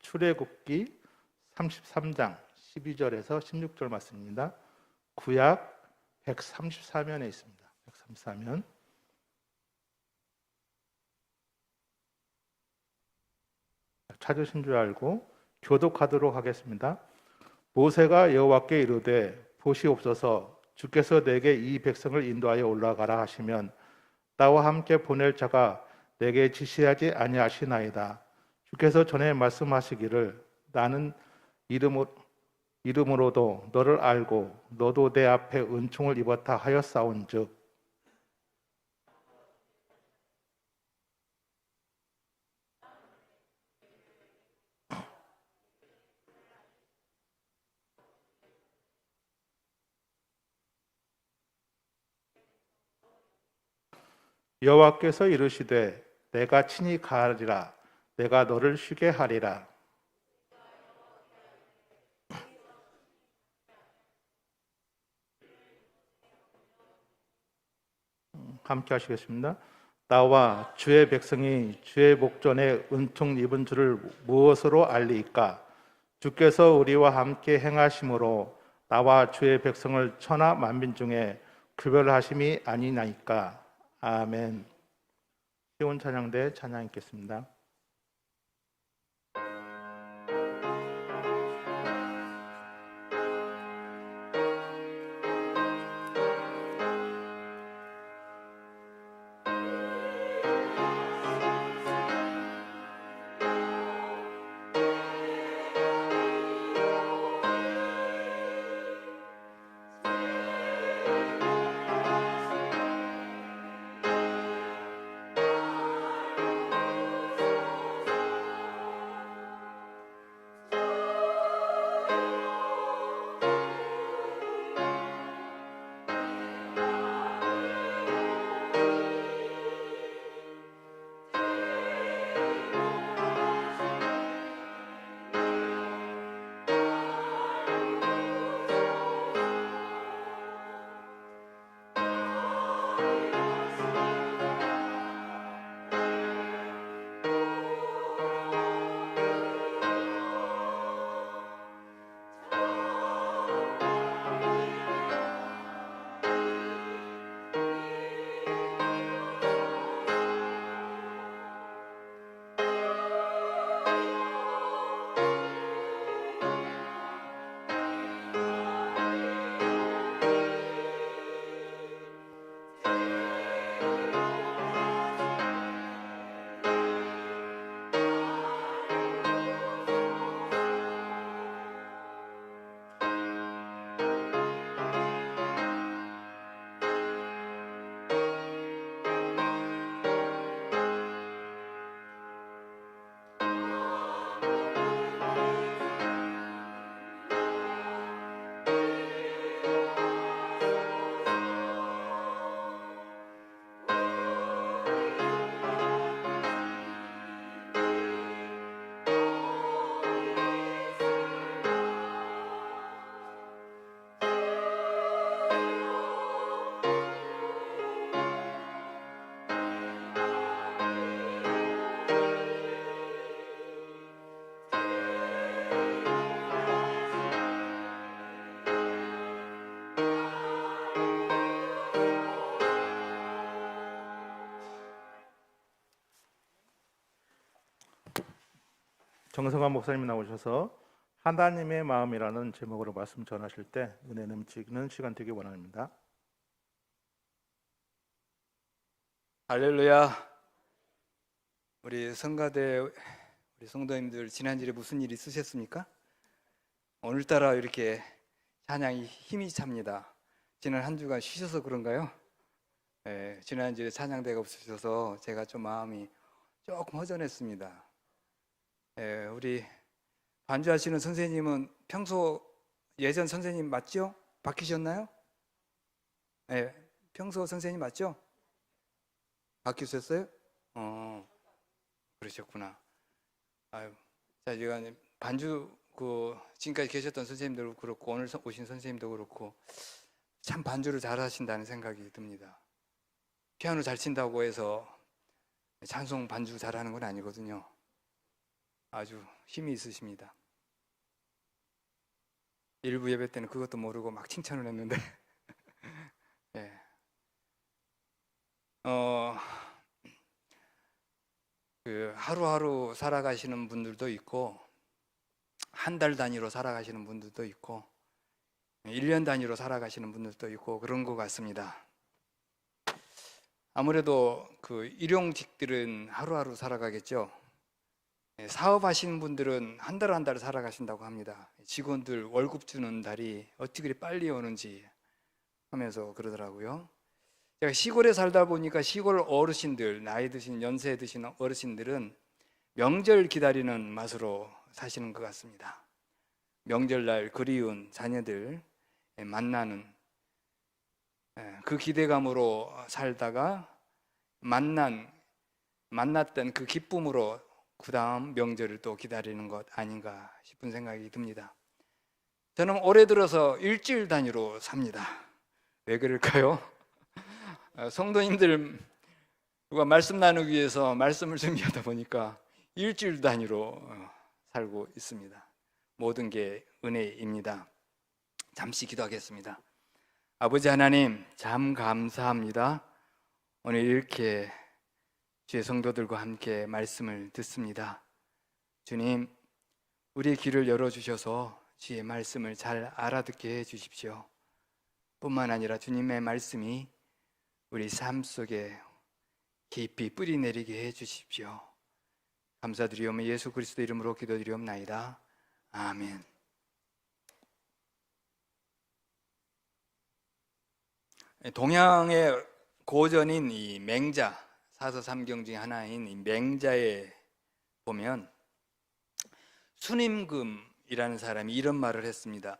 출애굽기 33장 12절에서 16절 말씀입니다. 구약 134면에 있습니다. 134면. 찾으신 줄 알고 교독하도록 하겠습니다. 모세가 여호와께 이르되 보시옵소서 주께서 내게 이 백성을 인도하여 올라가라 하시면 나와 함께 보낼 자가 내게 지시하지 아니하시나이다. 주께서 전에 말씀하시기를 나는 이름으로도 너를 알고 너도 내 앞에 은총을 입었다 하였사온즉 여호와께서 이르시되 내가 친히 가리라 내가 너를 쉬게 하리라. 함께 하시겠습니다. 나와 주의 백성이 주의 목전에 은총 입은 줄을 무엇으로 알리이까? 주께서 우리와 함께 행하심으로 나와 주의 백성을 천하 만민 중에 구별하심이 아니나이까. 아멘. 시온 찬양대 찬양 읽겠습니다. 정성환 목사님 나오셔서 하나님의 마음이라는 제목으로 말씀 전하실 때 은혜 넘치는 시간 되기 원합니다. 할렐루야. 우리 성가대 우리 성도님들 지난주에 무슨 일 있으셨습니까? 오늘따라 이렇게 찬양이 힘이 찹니다. 지난 한 주간 쉬셔서 그런가요? 지난주에 찬양대가 없으셔서 제가 좀 마음이 조금 허전했습니다. 우리 반주하시는 선생님은 평소 예전 선생님 맞죠? 바뀌셨나요? 평소 선생님 맞죠? 바뀌셨어요? 그러셨구나. 자, 제가 반주 지금까지 계셨던 선생님도 그렇고 오늘 오신 선생님도 그렇고 참 반주를 잘하신다는 생각이 듭니다. 피아노 잘 친다고 해서 찬송 반주 잘하는 건 아니거든요. 아주 힘이 있으십니다. 일부 예배 때는 그것도 모르고 막 칭찬을 했는데 예. 하루하루 살아가시는 분들도 있고 한 달 단위로 살아가시는 분들도 있고 1년 단위로 살아가시는 분들도 있고 그런 것 같습니다. 아무래도 그 일용직들은 하루하루 살아가겠죠. 사업하시는 분들은 한 달 한 달 살아가신다고 합니다. 직원들 월급 주는 달이 어떻게 그리 빨리 오는지 하면서 그러더라고요. 제가 시골에 살다 보니까 시골 어르신들, 나이 드신 연세 드신 어르신들은 명절 기다리는 맛으로 사시는 것 같습니다. 명절날 그리운 자녀들 만나는 그 기대감으로 살다가 만났던 그 기쁨으로 그 다음 명절을 또 기다리는 것 아닌가 싶은 생각이 듭니다. 저는 올해 들어서 일주일 단위로 삽니다. 왜 그럴까요? 성도님들과 말씀 나누기 위해서 말씀을 준비하다 보니까 일주일 단위로 살고 있습니다. 모든 게 은혜입니다. 잠시 기도하겠습니다. 아버지 하나님, 참 감사합니다. 오늘 이렇게 주의 성도들과 함께 말씀을 듣습니다. 주님, 우리의 귀를 열어주셔서 주의 말씀을 잘 알아듣게 해주십시오. 뿐만 아니라 주님의 말씀이 우리 삶 속에 깊이 뿌리 내리게 해주십시오. 감사드리오며 예수 그리스도 이름으로 기도드리옵나이다. 아멘. 동양의 고전인 이 맹자, 사서 삼경 중에 하나인 이 맹자에 보면 순임금이라는 사람이 이런 말을 했습니다.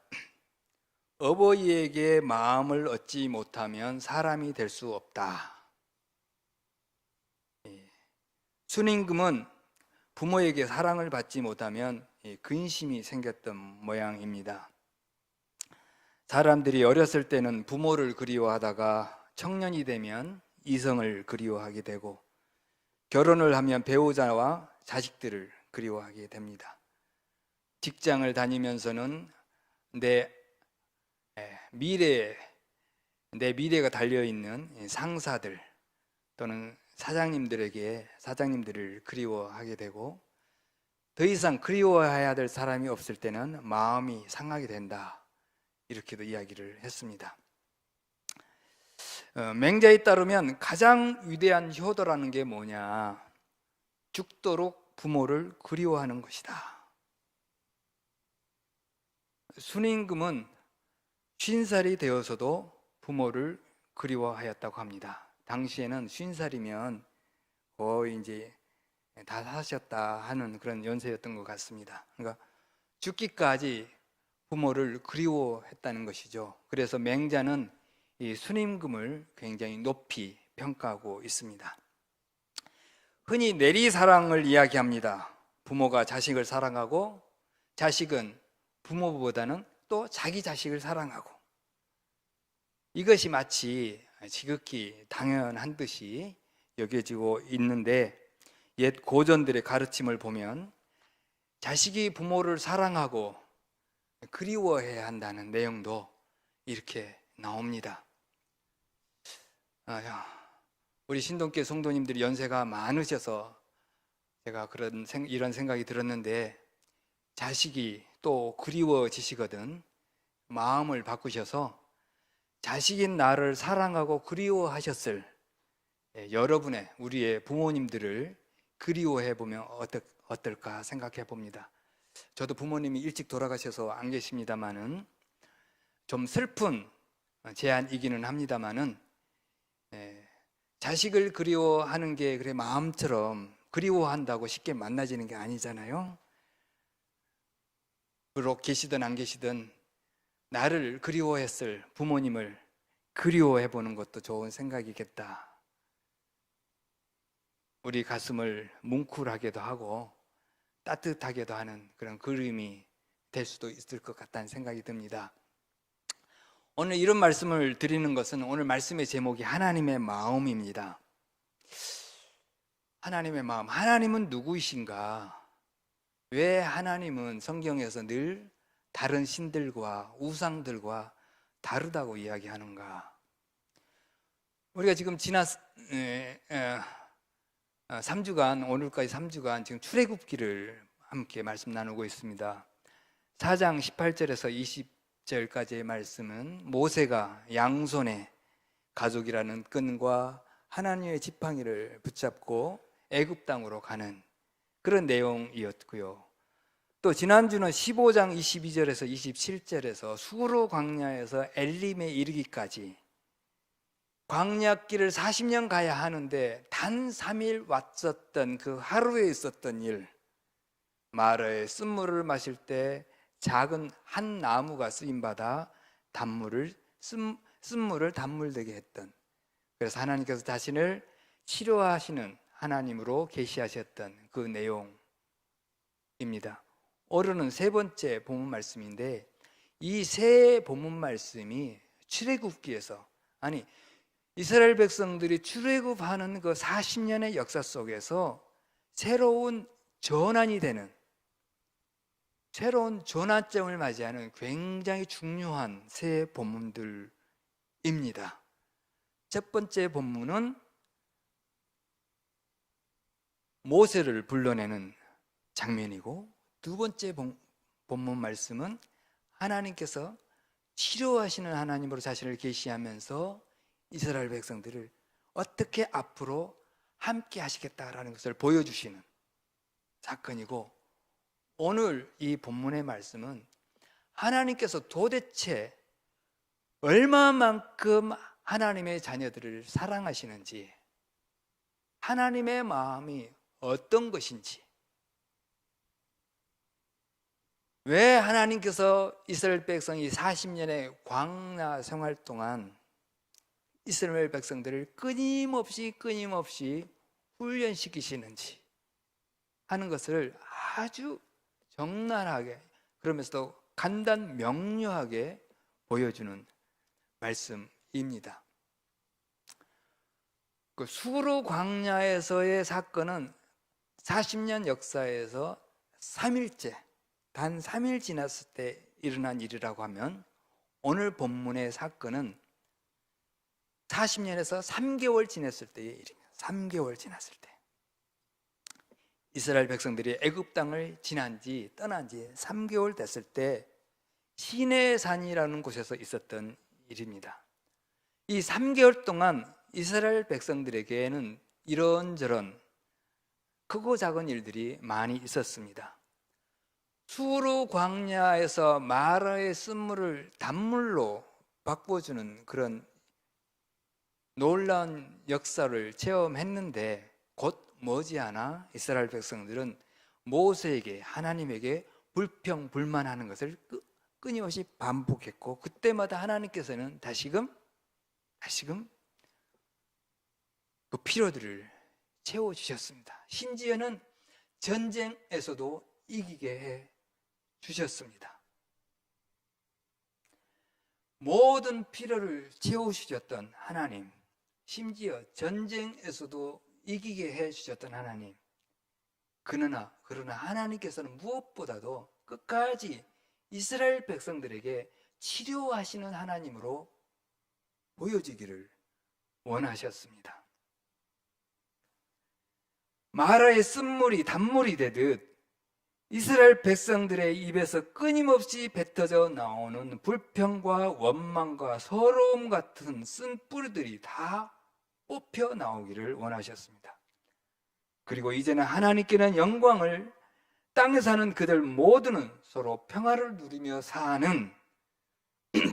어버이에게 마음을 얻지 못하면 사람이 될 수 없다. 순임금은 부모에게 사랑을 받지 못하면 근심이 생겼던 모양입니다. 사람들이 어렸을 때는 부모를 그리워하다가 청년이 되면 이성을 그리워하게 되고 결혼을 하면 배우자와 자식들을 그리워하게 됩니다. 직장을 다니면서는 내 미래가 달려있는 상사들 또는 사장님들을 그리워하게 되고 더 이상 그리워해야 될 사람이 없을 때는 마음이 상하게 된다. 이렇게도 이야기를 했습니다. 맹자에 따르면 가장 위대한 효도라는 게 뭐냐? 죽도록 부모를 그리워하는 것이다. 순임금은 50살이 되어서도 부모를 그리워하였다고 합니다. 당시에는 50살이면 거의 이제 다 사셨다 하는 그런 연세였던 것 같습니다. 그러니까 죽기까지 부모를 그리워했다는 것이죠. 그래서 맹자는 이 순임금을 굉장히 높이 평가하고 있습니다. 흔히 내리사랑을 이야기합니다. 부모가 자식을 사랑하고 자식은 부모보다는 또 자기 자식을 사랑하고 이것이 마치 지극히 당연한 듯이 여겨지고 있는데 옛 고전들의 가르침을 보면 자식이 부모를 사랑하고 그리워해야 한다는 내용도 이렇게 나옵니다. 우리 신동교회 성도님들이 연세가 많으셔서 제가 이런 생각이 들었는데 자식이 또 그리워지시거든 마음을 바꾸셔서 자식인 나를 사랑하고 그리워하셨을 여러분의 우리의 부모님들을 그리워해 보면 어떨까 생각해 봅니다. 저도 부모님이 일찍 돌아가셔서 안 계십니다만은 좀 슬픈 제안이기는 합니다만은 자식을 그리워하는 게 그래 마음처럼 그리워한다고 쉽게 만나지는 게 아니잖아요. 비록 계시든 안 계시든 나를 그리워했을 부모님을 그리워해 보는 것도 좋은 생각이겠다. 우리 가슴을 뭉클하게도 하고 따뜻하게도 하는 그런 그림이 될 수도 있을 것 같다는 생각이 듭니다. 오늘 이런 말씀을 드리는 것은 오늘 말씀의 제목이 하나님의 마음입니다. 하나님의 마음, 하나님은 누구이신가? 왜 하나님은 성경에서 늘 다른 신들과 우상들과 다르다고 이야기하는가? 우리가 지금 지난 3주간, 오늘까지 3주간 지금 출애굽기를 함께 말씀 나누고 있습니다. 4장 18절에서 20절까지의 말씀은 모세가 양손에 가족이라는 끈과 하나님의 지팡이를 붙잡고 애굽 땅으로 가는 그런 내용이었고요. 또 지난주는 15장 22절에서 27절에서 수르 광야에서 엘림에 이르기까지 광야길을 40년 가야 하는데 단 3일 왔었던 그 하루에 있었던 일, 마라의 쓴물을 마실 때 작은 한 나무가 쓰임받아 쓴물을 단물되게 했던, 그래서 하나님께서 자신을 치료하시는 하나님으로 계시하셨던 그 내용입니다. 오늘은 세 번째 본문 말씀인데, 이 세 본문 말씀이 출애굽기에서, 아니 이스라엘 백성들이 출애굽하는 그 40년의 역사 속에서 새로운 전환이 되는, 새로운 전환점을 맞이하는 굉장히 중요한 세 본문들입니다. 첫 번째 본문은 모세를 불러내는 장면이고, 두 번째 본문 말씀은 하나님께서 치료하시는 하나님으로 자신을 계시하면서 이스라엘 백성들을 어떻게 앞으로 함께 하시겠다라는 것을 보여주시는 사건이고, 오늘 이 본문의 말씀은 하나님께서 도대체 얼마만큼 하나님의 자녀들을 사랑하시는지, 하나님의 마음이 어떤 것인지, 왜 하나님께서 이스라엘 백성이 40년의 광야 생활 동안 이스라엘 백성들을 끊임없이 훈련시키시는지 하는 것을 아주 적나라하게, 그러면서도 간단 명료하게 보여주는 말씀입니다. 그 수르 광야에서의 사건은 40년 역사에서 3일째, 단 3일 지났을 때 일어난 일이라고 하면, 오늘 본문의 사건은 40년에서 3개월 지났을 때의 일입니다. 3개월 지났을 때, 이스라엘 백성들이 애굽 땅을 떠난 지 3개월 됐을 때 시내산이라는 곳에서 있었던 일입니다. 이 3개월 동안 이스라엘 백성들에게는 이런저런 크고 작은 일들이 많이 있었습니다. 수르 광야에서 마라의 쓴물을 단물로 바꿔주는 그런 놀라운 역사를 체험했는데, 곧 머지않아 이스라엘 백성들은 모세에게, 하나님에게 불평불만하는 것을 끊임없이 반복했고, 그때마다 하나님께서는 다시금 그 필요들을 채워주셨습니다. 심지어는 전쟁에서도 이기게 해 주셨습니다. 모든 필요를 채워주셨던 하나님, 심지어 전쟁에서도 이기게 해 주셨던 하나님, 그러나 하나님께서는 무엇보다도 끝까지 이스라엘 백성들에게 치료하시는 하나님으로 보여지기를 원하셨습니다. 마라의 쓴물이 단물이 되듯 이스라엘 백성들의 입에서 끊임없이 뱉어져 나오는 불평과 원망과 서러움 같은 쓴 뿌리들이 다 뽑혀 나오기를 원하셨습니다. 그리고 이제는 하나님께는 영광을, 땅에 사는 그들 모두는 서로 평화를 누리며 사는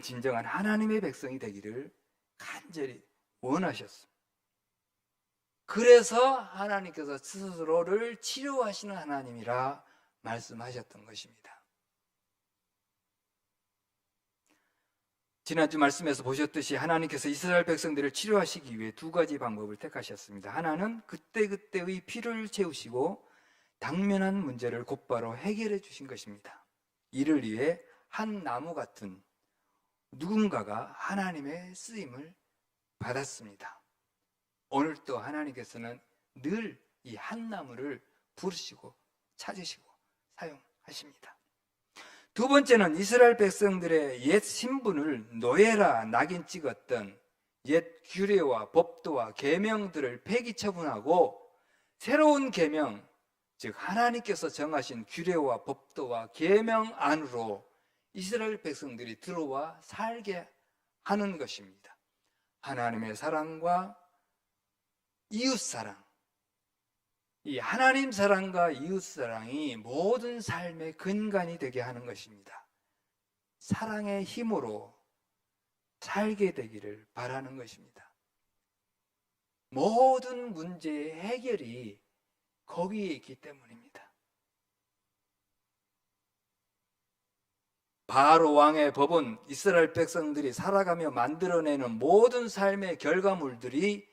진정한 하나님의 백성이 되기를 간절히 원하셨습니다. 그래서 하나님께서 스스로를 치료하시는 하나님이라 말씀하셨던 것입니다. 지난주 말씀에서 보셨듯이 하나님께서 이스라엘 백성들을 치료하시기 위해 두 가지 방법을 택하셨습니다. 하나는 그때그때의 필요를 채우시고 당면한 문제를 곧바로 해결해 주신 것입니다. 이를 위해 한 나무 같은 누군가가 하나님의 쓰임을 받았습니다. 오늘 또 하나님께서는 늘 이 한 나무를 부르시고 찾으시고 사용하십니다. 두 번째는 이스라엘 백성들의 옛 신분을 노예라 낙인 찍었던 옛 규례와 법도와 계명들을 폐기 처분하고 새로운 계명, 즉 하나님께서 정하신 규례와 법도와 계명 안으로 이스라엘 백성들이 들어와 살게 하는 것입니다. 하나님의 사랑과 이웃 사랑, 이 하나님 사랑과 이웃 사랑이 모든 삶의 근간이 되게 하는 것입니다. 사랑의 힘으로 살게 되기를 바라는 것입니다. 모든 문제의 해결이 거기에 있기 때문입니다. 바로 왕의 법은 이스라엘 백성들이 살아가며 만들어내는 모든 삶의 결과물들이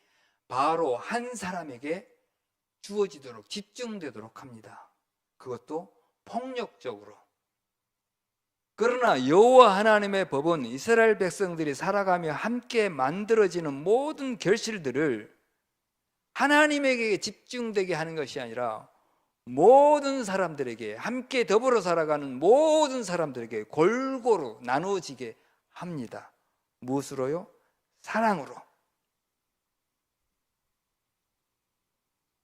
바로 한 사람에게 주어지도록 집중되도록 합니다. 그것도 폭력적으로. 그러나 여호와 하나님의 법은 이스라엘 백성들이 살아가며 함께 만들어지는 모든 결실들을 하나님에게 집중되게 하는 것이 아니라 모든 사람들에게, 함께 더불어 살아가는 모든 사람들에게 골고루 나누어지게 합니다. 무엇으로요? 사랑으로.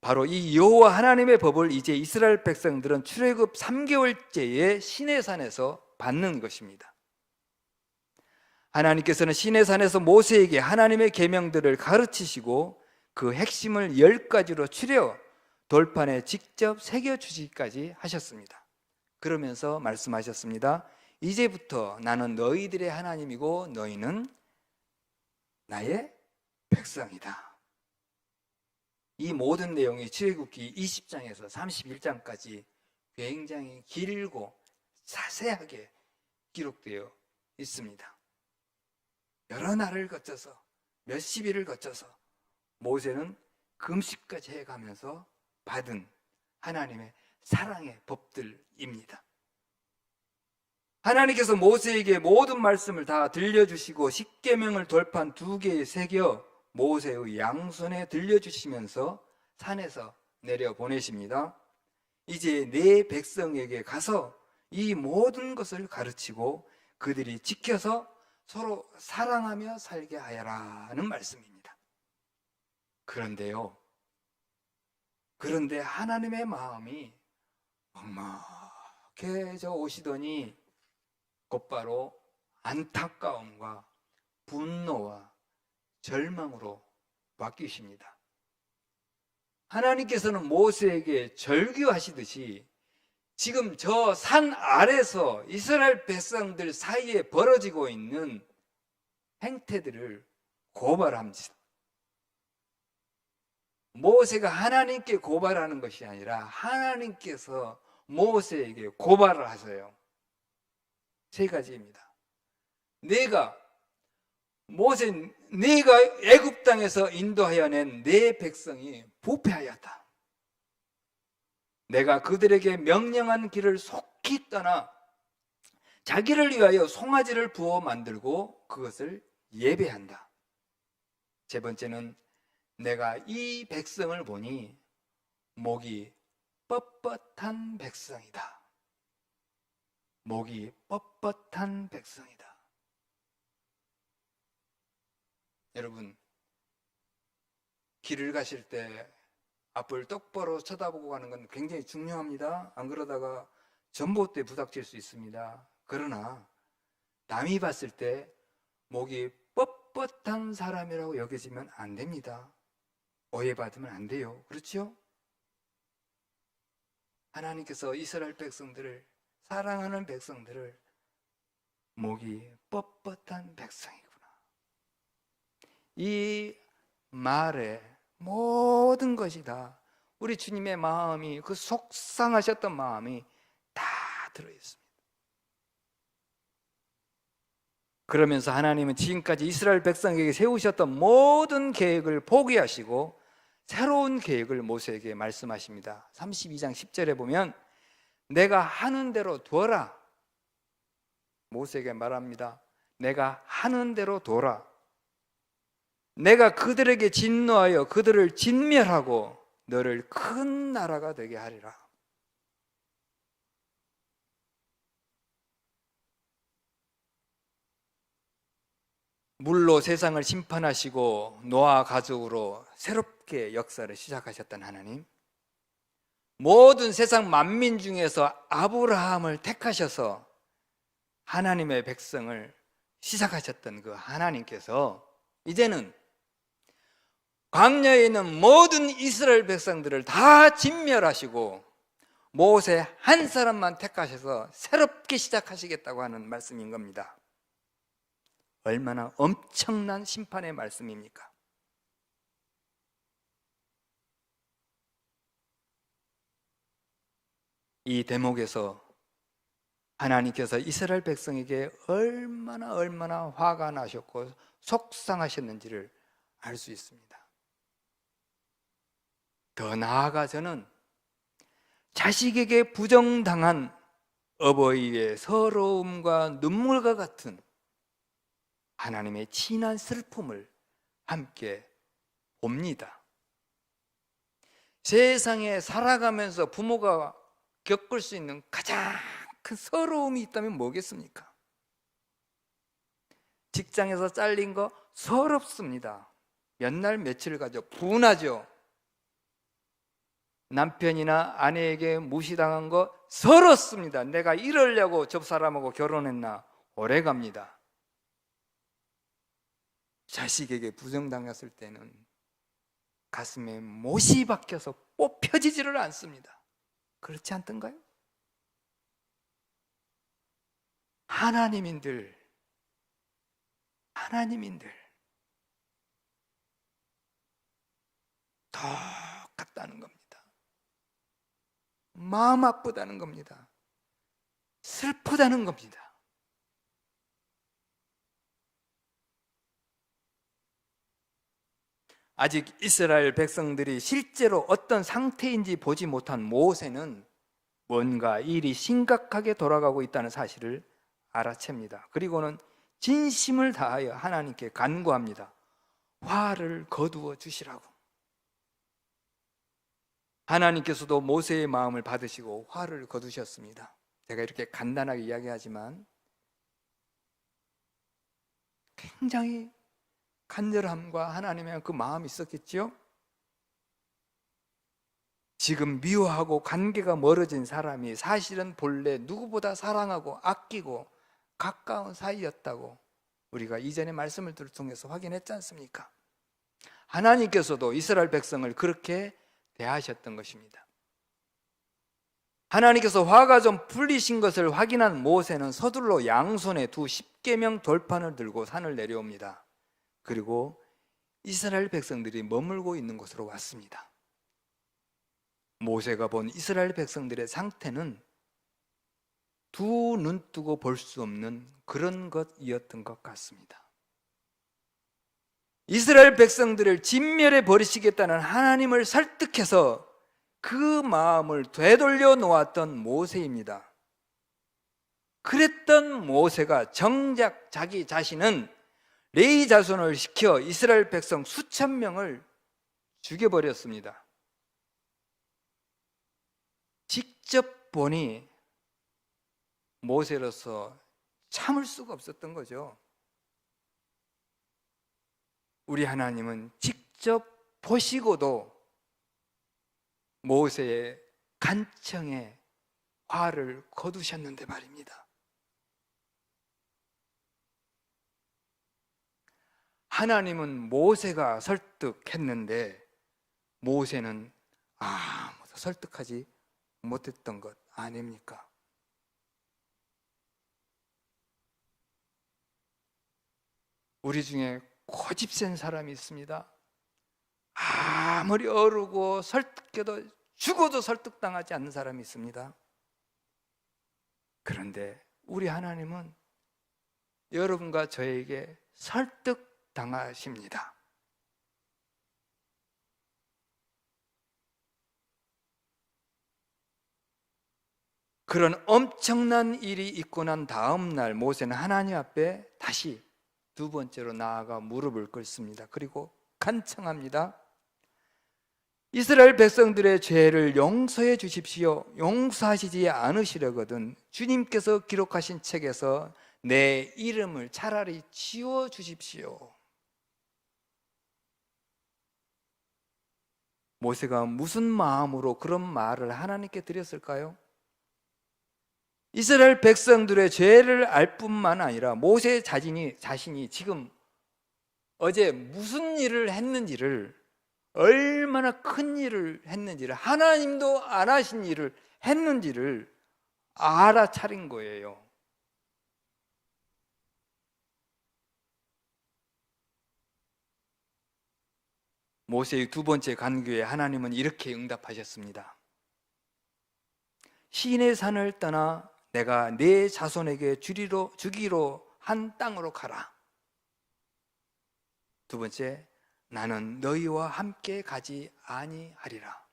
바로 이 여호와 하나님의 법을 이제 이스라엘 백성들은 출애굽 3개월째의 시내산에서 받는 것입니다. 하나님께서는 시내산에서 모세에게 하나님의 계명들을 가르치시고 그 핵심을 10가지로 추려 돌판에 직접 새겨주시기까지 하셨습니다. 그러면서 말씀하셨습니다. 이제부터 나는 너희들의 하나님이고 너희는 나의 백성이다. 이 모든 내용이 출애굽기 20장에서 31장까지 굉장히 길고 자세하게 기록되어 있습니다. 여러 날을 거쳐서 몇십 일을 거쳐서 모세는 금식까지 해가면서 받은 하나님의 사랑의 법들입니다. 하나님께서 모세에게 모든 말씀을 다 들려주시고 십계명을 돌판 2개에 새겨 모세의 양손에 들려주시면서 산에서 내려보내십니다. 이제 내 백성에게 가서 이 모든 것을 가르치고 그들이 지켜서 서로 사랑하며 살게 하여라는 말씀입니다. 그런데 하나님의 마음이 막막해져 오시더니 곧바로 안타까움과 분노와 절망으로 바뀌십니다. 하나님께서는 모세에게 절규하시듯이 지금 저 산 아래서 이스라엘 백성들 사이에 벌어지고 있는 행태들을 고발합니다. 모세가 하나님께 고발하는 것이 아니라 하나님께서 모세에게 고발을 하세요. 3가지입니다. 내가 애굽 땅에서 인도하여 낸 내 백성이 부패하였다. 내가 그들에게 명령한 길을 속히 떠나 자기를 위하여 송아지를 부어 만들고 그것을 예배한다. 세 번째는 내가 이 백성을 보니 목이 뻣뻣한 백성이다. 목이 뻣뻣한 백성이다. 여러분, 길을 가실 때 앞을 똑바로 쳐다보고 가는 건 굉장히 중요합니다. 안 그러다가 전봇대 부닥칠 수 있습니다. 그러나 남이 봤을 때 목이 뻣뻣한 사람이라고 여겨지면 안 됩니다. 오해받으면 안 돼요. 그렇죠? 하나님께서 이스라엘 백성들을, 사랑하는 백성들을 목이 뻣뻣한 백성이구나. 이 말에 모든 것이 다 우리 주님의 마음이, 그 속상하셨던 마음이 다 들어있습니다. 그러면서 하나님은 지금까지 이스라엘 백성에게 세우셨던 모든 계획을 포기하시고 새로운 계획을 모세에게 말씀하십니다. 32장 10절에 보면 내가 하는 대로 둬라. 모세에게 말합니다. 내가 하는 대로 둬라. 내가 그들에게 진노하여 그들을 진멸하고 너를 큰 나라가 되게 하리라. 물로 세상을 심판하시고 노아 가족으로 새롭게 역사를 시작하셨던 하나님, 모든 세상 만민 중에서 아브라함을 택하셔서 하나님의 백성을 시작하셨던 그 하나님께서 이제는 광야에 있는 모든 이스라엘 백성들을 다 진멸하시고 모세 한 사람만 택하셔서 새롭게 시작하시겠다고 하는 말씀인 겁니다. 얼마나 엄청난 심판의 말씀입니까? 이 대목에서 하나님께서 이스라엘 백성에게 얼마나 화가 나셨고 속상하셨는지를 알 수 있습니다. 더 나아가서는 자식에게 부정당한 어버이의 서러움과 눈물과 같은 하나님의 진한 슬픔을 함께 봅니다. 세상에 살아가면서 부모가 겪을 수 있는 가장 큰 서러움이 있다면 뭐겠습니까? 직장에서 잘린 거 서럽습니다. 몇 날 며칠 가죠. 분하죠. 남편이나 아내에게 무시당한 거 서럽습니다. 내가 이러려고 저 사람하고 결혼했나 오래 갑니다. 자식에게 부정당했을 때는 가슴에 못이 박혀서 뽑혀지지를 않습니다. 그렇지 않던가요? 하나님인들 똑같다는 겁니다. 마음 아프다는 겁니다. 슬프다는 겁니다. 아직 이스라엘 백성들이 실제로 어떤 상태인지 보지 못한 모세는 뭔가 일이 심각하게 돌아가고 있다는 사실을 알아챕니다. 그리고는 진심을 다하여 하나님께 간구합니다. 화를 거두어 주시라고. 하나님께서도 모세의 마음을 받으시고 화를 거두셨습니다. 제가 이렇게 간단하게 이야기하지만 굉장히 간절함과 하나님의 그 마음이 있었겠지요? 지금 미워하고 관계가 멀어진 사람이 사실은 본래 누구보다 사랑하고 아끼고 가까운 사이였다고 우리가 이전의 말씀을 통해서 확인했지 않습니까? 하나님께서도 이스라엘 백성을 그렇게 대하셨던 것입니다. 하나님께서 화가 좀 풀리신 것을 확인한 모세는 서둘러 양손에 두 십계명 돌판을 들고 산을 내려옵니다. 그리고 이스라엘 백성들이 머물고 있는 곳으로 왔습니다. 모세가 본 이스라엘 백성들의 상태는 두 눈 뜨고 볼 수 없는 그런 것이었던 것 같습니다. 이스라엘 백성들을 진멸해 버리시겠다는 하나님을 설득해서 그 마음을 되돌려 놓았던 모세입니다. 그랬던 모세가 정작 자기 자신은 레위 자손을 시켜 이스라엘 백성 수천 명을 죽여버렸습니다. 직접 보니 모세로서 참을 수가 없었던 거죠. 우리 하나님은 직접 보시고도 모세의 간청에 화를 거두셨는데 말입니다. 하나님은 모세가 설득했는데 모세는 아무도 설득하지 못했던 것 아닙니까? 우리 중에 고집센 사람이 있습니다. 아무리 어르고 설득해도 죽어도 설득당하지 않는 사람이 있습니다. 그런데 우리 하나님은 여러분과 저에게 설득당하십니다. 그런 엄청난 일이 있고 난 다음 날 모세는 하나님 앞에 다시 두 번째로 나아가 무릎을 꿇습니다. 그리고 간청합니다. 이스라엘 백성들의 죄를 용서해 주십시오. 용서하시지 않으시려거든 주님께서 기록하신 책에서 내 이름을 차라리 지워 주십시오. 모세가 무슨 마음으로 그런 말을 하나님께 드렸을까요? 이스라엘 백성들의 죄를 알 뿐만 아니라 모세 자신이 지금 어제 무슨 일을 했는지를, 얼마나 큰 일을 했는지를, 하나님도 안 하신 일을 했는지를 알아차린 거예요. 모세의 두 번째 간구에 하나님은 이렇게 응답하셨습니다. 시내 산을 떠나 내가 네 자손에게 주기로 한 땅으로 가라. 두 번째, 나는 너희와 함께 가지 아니하리라.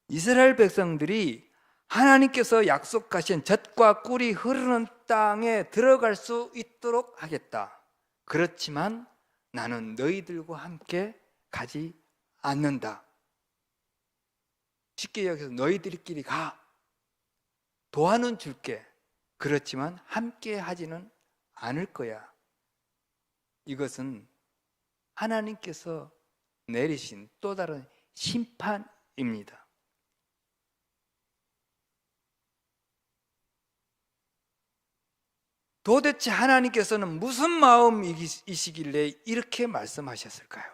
이스라엘 백성들이 하나님께서 약속하신 젖과 꿀이 흐르는 땅에 들어갈 수 있도록 하겠다. 그렇지만 나는 너희들과 함께 가지 않는다. 쉽게 여기서 너희들끼리 가. 도와는 줄게. 그렇지만 함께 하지는 않을 거야. 이것은 하나님께서 내리신 또 다른 심판입니다. 도대체 하나님께서는 무슨 마음이시길래 이렇게 말씀하셨을까요?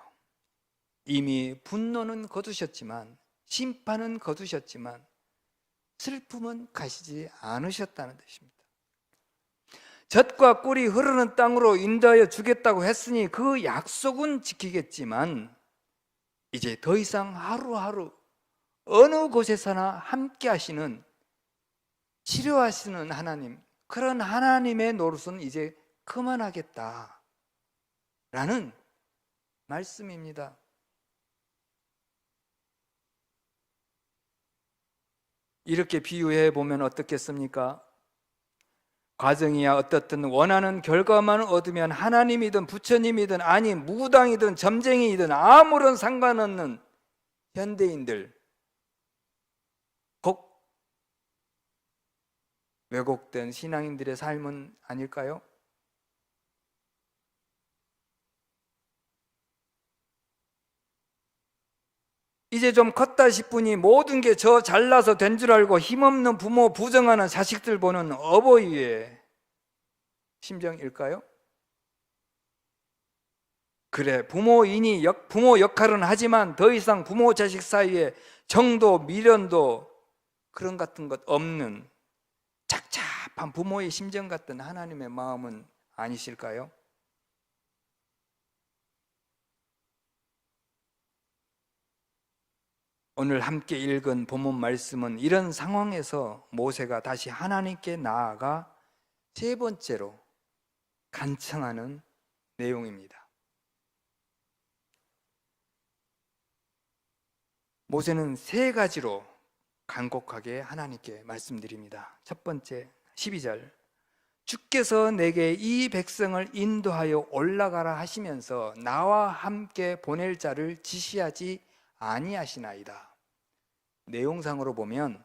이미 분노는 거두셨지만, 심판은 거두셨지만 슬픔은 가시지 않으셨다는 뜻입니다. 젖과 꿀이 흐르는 땅으로 인도하여 주겠다고 했으니 그 약속은 지키겠지만 이제 더 이상 하루하루 어느 곳에서나 함께 하시는, 치료하시는 하나님, 그런 하나님의 노릇은 이제 그만하겠다라는 말씀입니다. 이렇게 비유해 보면 어떻겠습니까? 과정이야 어떻든 원하는 결과만 얻으면 하나님이든 부처님이든 아니 무당이든 점쟁이든 아무런 상관없는 현대인들, 곧 왜곡된 신앙인들의 삶은 아닐까요? 이제 좀 컸다 싶으니 모든 게 저 잘나서 된 줄 알고 힘없는 부모 부정하는 자식들 보는 어버이의 심정일까요? 그래, 부모 역할은 하지만 더 이상 부모 자식 사이에 정도, 미련도 그런 같은 것 없는 착잡한 부모의 심정 같은 하나님의 마음은 아니실까요? 오늘 함께 읽은 본문 말씀은 이런 상황에서 모세가 다시 하나님께 나아가 세 번째로 간청하는 내용입니다. 모세는 세 가지로 간곡하게 하나님께 말씀드립니다. 첫 번째, 12절. 주께서 내게 이 백성을 인도하여 올라가라 하시면서 나와 함께 보낼 자를 지시하지 아니하시나이다. 내용상으로 보면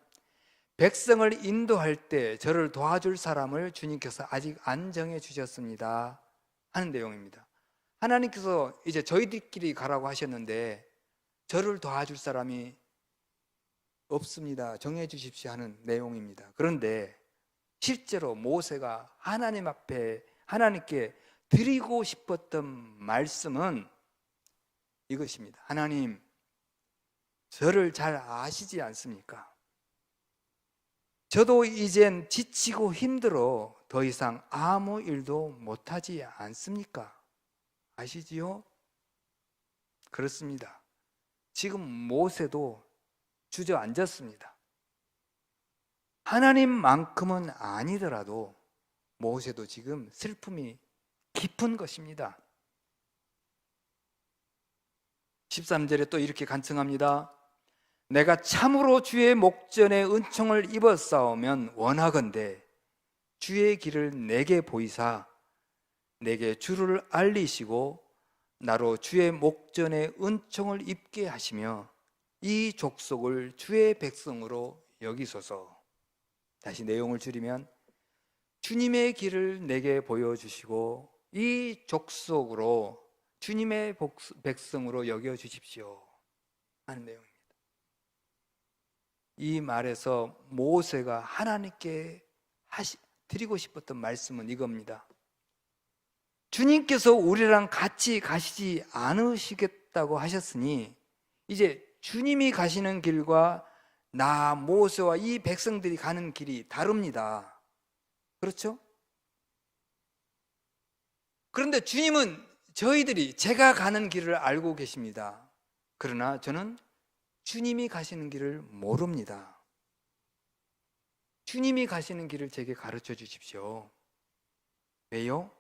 백성을 인도할 때 저를 도와줄 사람을 주님께서 아직 안 정해 주셨습니다 하는 내용입니다. 하나님께서 이제 저희들끼리 가라고 하셨는데 저를 도와줄 사람이 없습니다. 정해 주십시오 하는 내용입니다. 그런데 실제로 모세가 하나님 앞에 하나님께 드리고 싶었던 말씀은 이것입니다. 하나님, 저를 잘 아시지 않습니까? 저도 이젠 지치고 힘들어 더 이상 아무 일도 못하지 않습니까? 아시지요? 그렇습니다. 지금 모세도 주저앉았습니다. 하나님만큼은 아니더라도 모세도 지금 슬픔이 깊은 것입니다. 13절에 또 이렇게 간청합니다. 내가 참으로 주의 목전에 은총을 입었사오면 원하건대 주의 길을 내게 보이사 내게 주를 알리시고 나로 주의 목전에 은총을 입게 하시며 이 족속을 주의 백성으로 여기소서. 다시 내용을 줄이면 주님의 길을 내게 보여주시고 이 족속으로 주님의 백성으로 여겨주십시오 하는 내용입니다. 이 말에서 모세가 하나님께 드리고 싶었던 말씀은 이겁니다. 주님께서 우리랑 같이 가시지 않으시겠다고 하셨으니 이제 주님이 가시는 길과 나 모세와 이 백성들이 가는 길이 다릅니다. 그렇죠? 그런데 주님은 제가 가는 길을 알고 계십니다. 그러나 저는 주님이 가시는 길을 모릅니다. 주님이 가시는 길을 제게 가르쳐 주십시오. 왜요?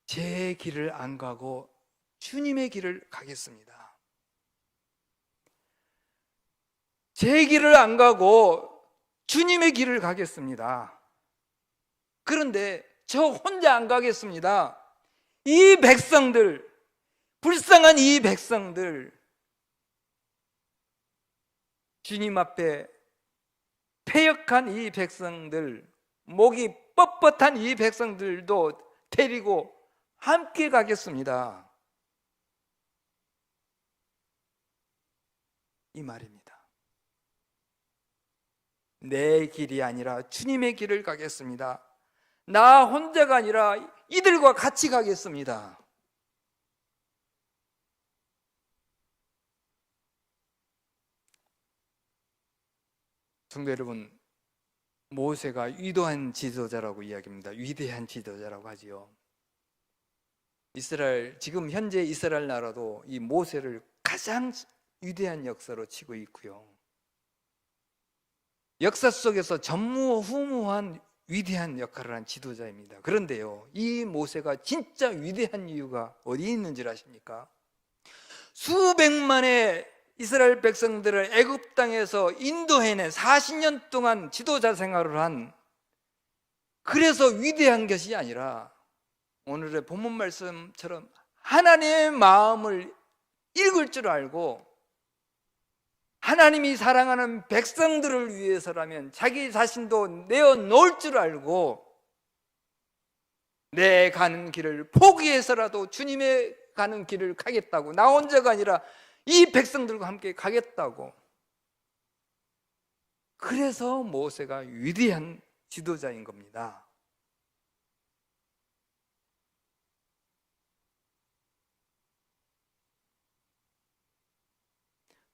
제 길을 안 가고 주님의 길을 가겠습니다. 제 길을 안 가고 주님의 길을 가겠습니다. 그런데 저 혼자 안 가겠습니다. 이 백성들, 불쌍한 이 백성들, 주님 앞에 패역한 이 백성들, 목이 뻣뻣한 이 백성들도 데리고 함께 가겠습니다. 이 말입니다. 내 길이 아니라 주님의 길을 가겠습니다. 나 혼자가 아니라 이들과 같이 가겠습니다. 성도 여러분, 모세가 위대한 지도자라고 이야기합니다. 위대한 지도자라고 하지요. 지금 현재 이스라엘 나라도 이 모세를 가장 위대한 역사로 치고 있고요. 역사 속에서 전무후무한 위대한 역할을 한 지도자입니다. 그런데요, 이 모세가 진짜 위대한 이유가 어디 있는지 아십니까? 수백만의 이스라엘 백성들을 애굽 땅에서 인도해내 40년 동안 지도자 생활을 한, 그래서 위대한 것이 아니라 오늘의 본문 말씀처럼 하나님의 마음을 읽을 줄 알고 하나님이 사랑하는 백성들을 위해서라면 자기 자신도 내어놓을 줄 알고 내 가는 길을 포기해서라도 주님의 가는 길을 가겠다고, 나 혼자가 아니라 이 백성들과 함께 가겠다고. 그래서 모세가 위대한 지도자인 겁니다.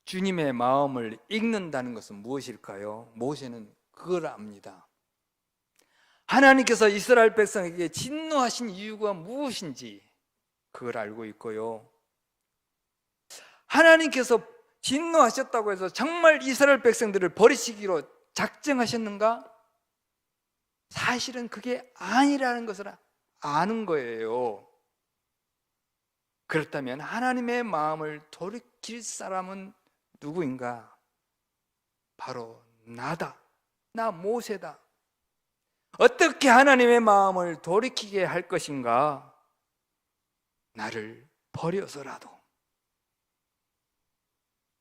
주님의 마음을 읽는다는 것은 무엇일까요? 모세는 그걸 압니다. 하나님께서 이스라엘 백성에게 진노하신 이유가 무엇인지 그걸 알고 있고요. 하나님께서 진노하셨다고 해서 정말 이스라엘 백성들을 버리시기로 작정하셨는가? 사실은 그게 아니라는 것을 아는 거예요. 그렇다면 하나님의 마음을 돌이킬 사람은 누구인가? 바로 나다. 나 모세다. 어떻게 하나님의 마음을 돌이키게 할 것인가? 나를 버려서라도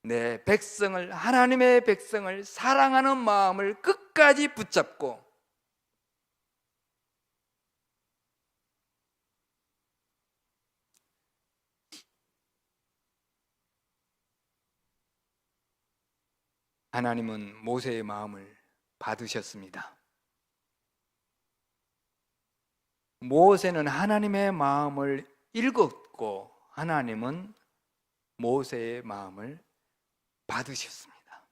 내 백성을, 하나님의 백성을 사랑하는 마음을 끝까지 붙잡고 하나님은 모세의 마음을 받으셨습니다. 모세는 하나님의 마음을 읽었고 하나님은 모세의 마음을 받으셨습니다.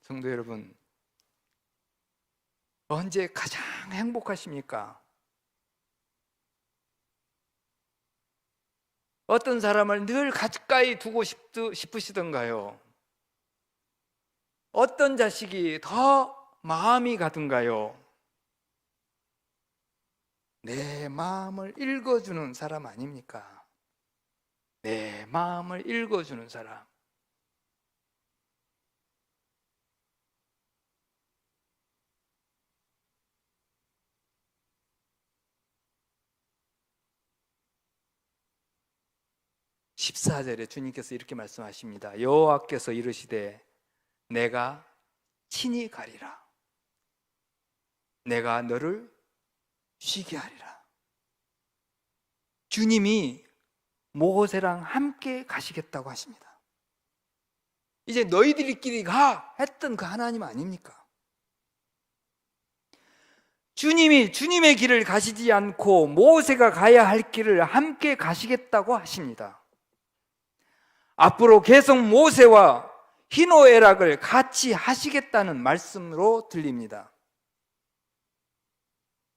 성도 여러분, 언제 가장 행복하십니까? 어떤 사람을 늘 가까이 두고 싶으시던가요? 어떤 자식이 더 마음이 가든가요? 내 마음을 읽어주는 사람 아닙니까? 내 마음을 읽어주는 사람. (14절에) 주님께서 이렇게 말씀하십니다. 여호와께서 이르시되 내가 친히 가리라. 내가 너를 쉬게 하리라. 주님이 모세랑 함께 가시겠다고 하십니다. 이제 너희들끼리 가 했던 그 하나님 아닙니까? 주님이 주님의 길을 가시지 않고 모세가 가야 할 길을 함께 가시겠다고 하십니다. 앞으로 계속 모세와 희노애락을 같이 하시겠다는 말씀으로 들립니다.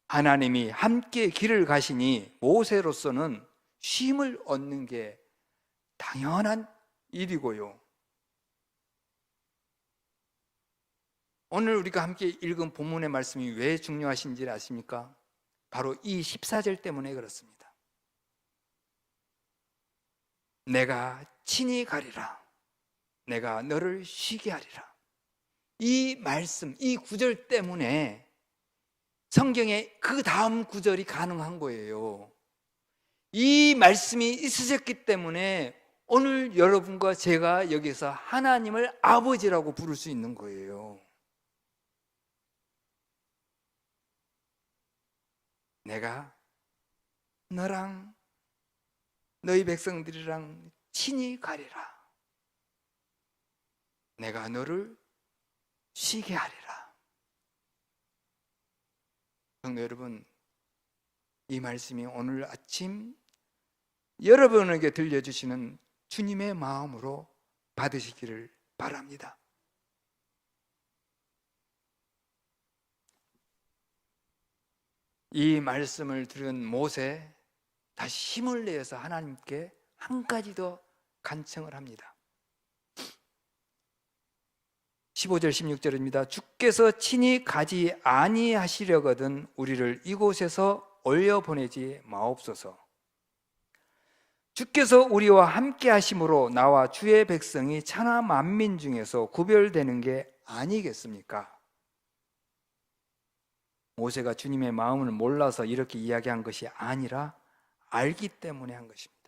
하나님이 함께 길을 가시니 모세로서는 쉼을 얻는 게 당연한 일이고요. 오늘 우리가 함께 읽은 본문의 말씀이 왜 중요하신지 아십니까? 바로 이 14절 때문에 그렇습니다. 내가 친히 가리라. 내가 너를 쉬게 하리라. 이 말씀, 이 구절 때문에 성경에 그 다음 구절이 가능한 거예요. 이 말씀이 있으셨기 때문에 오늘 여러분과 제가 여기서 하나님을 아버지라고 부를 수 있는 거예요. 내가 너랑 너희 백성들이랑 친히 가리라. 내가 너를 쉬게 하리라. 성도 여러분, 이 말씀이 오늘 아침 여러분에게 들려주시는 주님의 마음으로 받으시기를 바랍니다. 이 말씀을 들은 모세, 다시 힘을 내어서 하나님께 한 가지 더 간청을 합니다. 15절 16절입니다. 주께서 친히 가지 아니하시려거든 우리를 이곳에서 올려보내지 마옵소서. 주께서 우리와 함께 하심으로 나와 주의 백성이 천하 만민 중에서 구별되는 게 아니겠습니까? 모세가 주님의 마음을 몰라서 이렇게 이야기한 것이 아니라 알기 때문에 한 것입니다.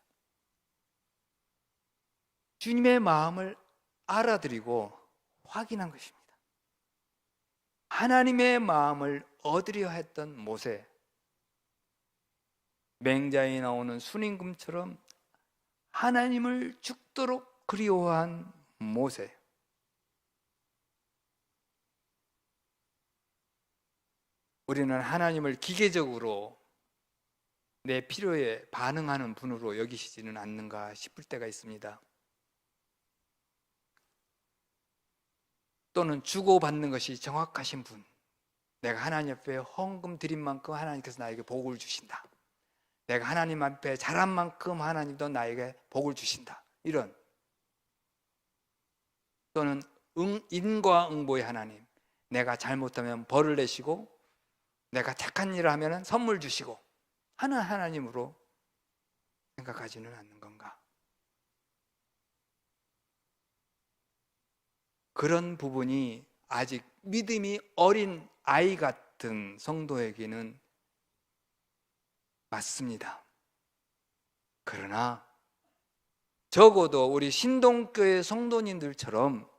주님의 마음을 알아들이고 확인한 것입니다. 하나님의 마음을 얻으려 했던 모세, 맹자에 나오는 순임금처럼 하나님을 죽도록 그리워한 모세, 우리는 하나님을 기계적으로 내 필요에 반응하는 분으로 여기시지는 않는가 싶을 때가 있습니다. 또는 주고받는 것이 정확하신 분, 내가 하나님 앞에 헌금 드린 만큼 하나님께서 나에게 복을 주신다. 내가 하나님 앞에 잘한 만큼 하나님도 나에게 복을 주신다. 이런. 또는 인과응보의 하나님, 내가 잘못하면 벌을 내시고 내가 착한 일을 하면 선물 주시고 하는 하나님으로 생각하지는 않는 건가? 그런 부분이 아직 믿음이 어린 아이 같은 성도에게는 맞습니다. 그러나 적어도 우리 신동교회 성도님들처럼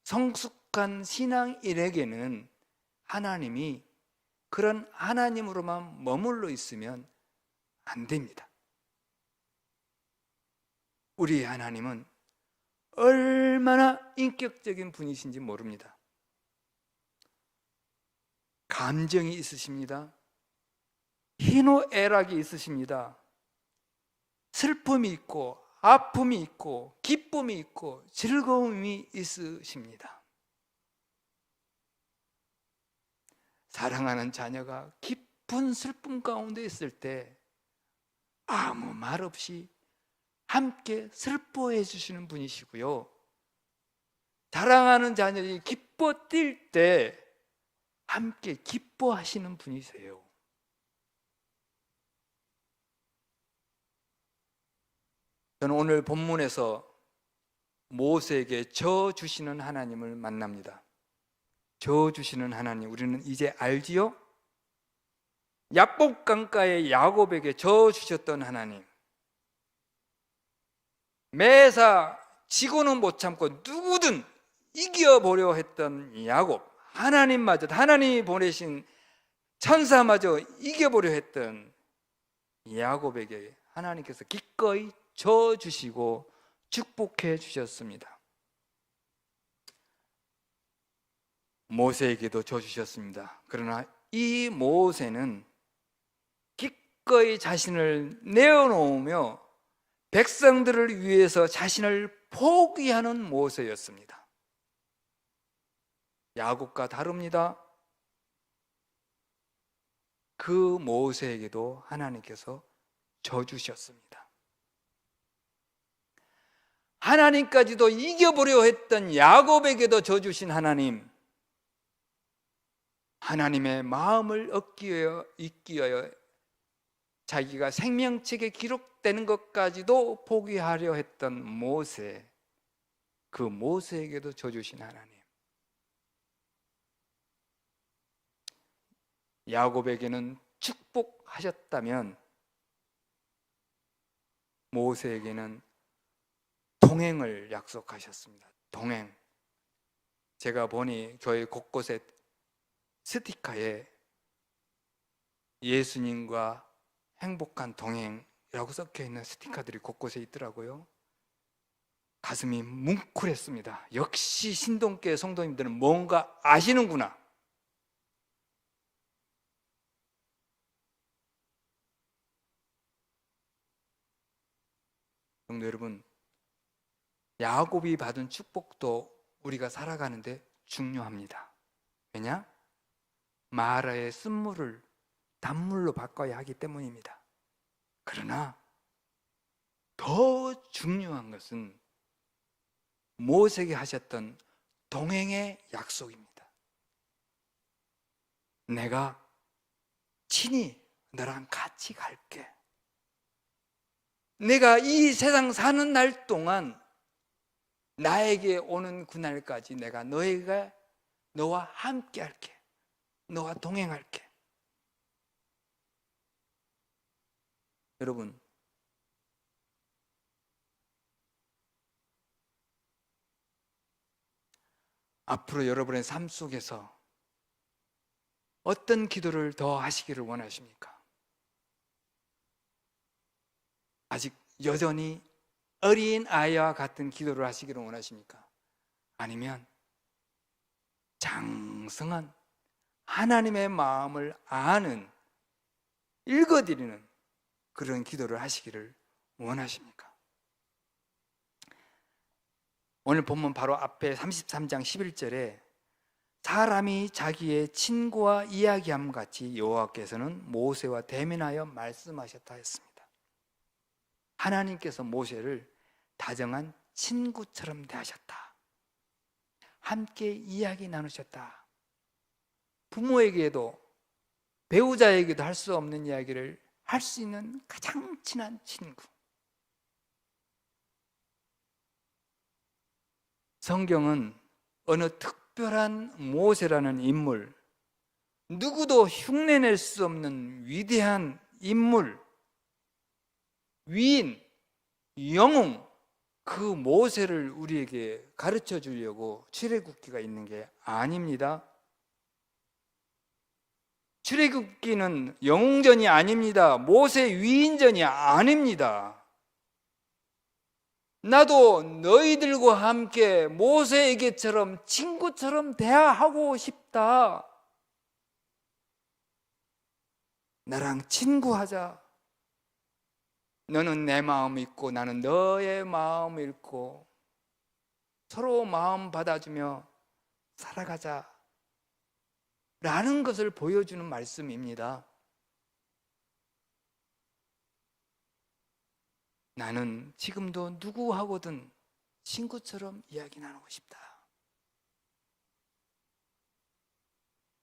성숙한 신앙인에게는 하나님이 그런 하나님으로만 머물러 있으면 안 됩니다. 우리 하나님은 얼마나 인격적인 분이신지 모릅니다. 감정이 있으십니다. 희노애락이 있으십니다. 슬픔이 있고 아픔이 있고 기쁨이 있고 즐거움이 있으십니다. 사랑하는 자녀가 깊은 슬픔 가운데 있을 때 아무 말 없이 함께 슬퍼해 주시는 분이시고요. 사랑하는 자녀들이 기뻐 뛸 때 함께 기뻐하시는 분이세요. 저는 오늘 본문에서 모세에게 저 주시는 하나님을 만납니다. 저 주시는 하나님, 우리는 이제 알지요? 야복 강가에 야곱에게 저 주셨던 하나님, 매사 지고는 못 참고 누구든 이겨보려 했던 야곱, 하나님마저 하나님이 보내신 천사마저 이겨보려 했던 야곱에게 하나님께서 기꺼이 줘 주시고 축복해 주셨습니다. 모세에게도 줘 주셨습니다. 그러나 이 모세는 기꺼이 자신을 내어놓으며 백성들을 위해서 자신을 포기하는 모세였습니다. 야곱과 다릅니다. 그 모세에게도 하나님께서 줘 주셨습니다. 하나님까지도 이겨보려 했던 야곱에게도 줘 주신 하나님, 하나님의 마음을 얻기 위하여 자기가 생명책에 기록되는 것까지도 포기하려 했던 모세, 그 모세에게도 줘 주신 하나님. 야곱에게는 축복하셨다면 모세에게는 동행을 약속하셨습니다. 동행. 제가 보니 교회 곳곳에 스티커에 예수님과 행복한 동행이라고 적혀 있는 스티커들이 곳곳에 있더라고요. 가슴이 뭉클했습니다. 역시 신동교회 성도님들은 뭔가 아시는구나. 성도 여러분, 야곱이 받은 축복도 우리가 살아가는데 중요합니다. 왜냐? 마라의 쓴물을 단물로 바꿔야 하기 때문입니다. 그러나 더 중요한 것은 모세에게 하셨던 동행의 약속입니다. 내가 친히 너랑 같이 갈게. 내가 이 세상 사는 날 동안 나에게 오는 그날까지 내가 너와 함께 할게. 너와 동행할게. 여러분, 앞으로 여러분의 삶 속에서 어떤 기도를 더 하시기를 원하십니까? 아직 여전히 어린 아이와 같은 기도를 하시기를 원하십니까? 아니면 장성한 하나님의 마음을 아는, 읽어드리는 그런 기도를 하시기를 원하십니까? 오늘 본문 바로 앞에 33장 11절에 사람이 자기의 친구와 이야기함 같이 여호와께서는 모세와 대면하여 말씀하셨다 했습니다. 하나님께서 모세를 다정한 친구처럼 대하셨다. 함께 이야기 나누셨다. 부모에게도 배우자에게도 할 수 없는 이야기를 할 수 있는 가장 친한 친구. 성경은 어느 특별한 모세라는 인물, 누구도 흉내낼 수 없는 위대한 인물, 위인, 영웅, 그 모세를 우리에게 가르쳐 주려고 출애굽기가 있는 게 아닙니다. 출애굽기는 영웅전이 아닙니다. 모세 위인전이 아닙니다. 나도 너희들과 함께 모세에게처럼 친구처럼 대화하고 싶다. 나랑 친구하자. 너는 내 마음 읽고 나는 너의 마음 읽고 서로 마음 받아주며 살아가자 라는 것을 보여주는 말씀입니다. 나는 지금도 누구하고든 친구처럼 이야기 나누고 싶다.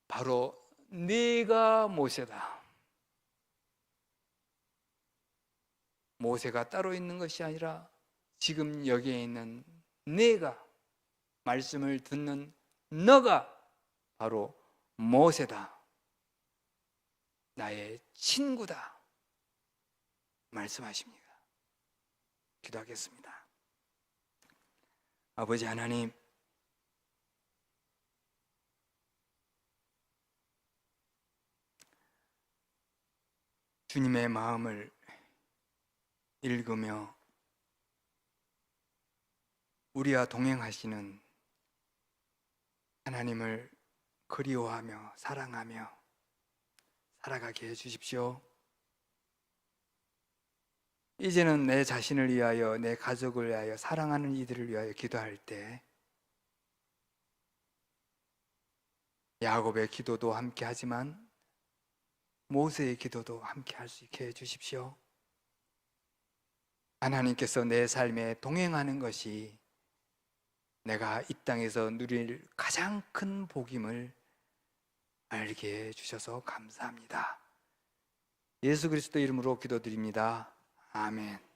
바로 네가 모세다. 모세가 따로 있는 것이 아니라 지금 여기에 있는 네가, 말씀을 듣는 너가 바로 모세다. 나의 친구다. 말씀하십니다. 기도하겠습니다. 아버지 하나님, 주님의 마음을 읽으며 우리와 동행하시는 하나님을 그리워하며 사랑하며 살아가게 해주십시오. 이제는 내 자신을 위하여, 내 가족을 위하여, 사랑하는 이들을 위하여 기도할 때 야곱의 기도도 함께 하지만 모세의 기도도 함께 할 수 있게 해주십시오. 하나님께서 내 삶에 동행하는 것이 내가 이 땅에서 누릴 가장 큰 복임을 알게 해주셔서 감사합니다. 예수 그리스도 이름으로 기도드립니다. 아멘.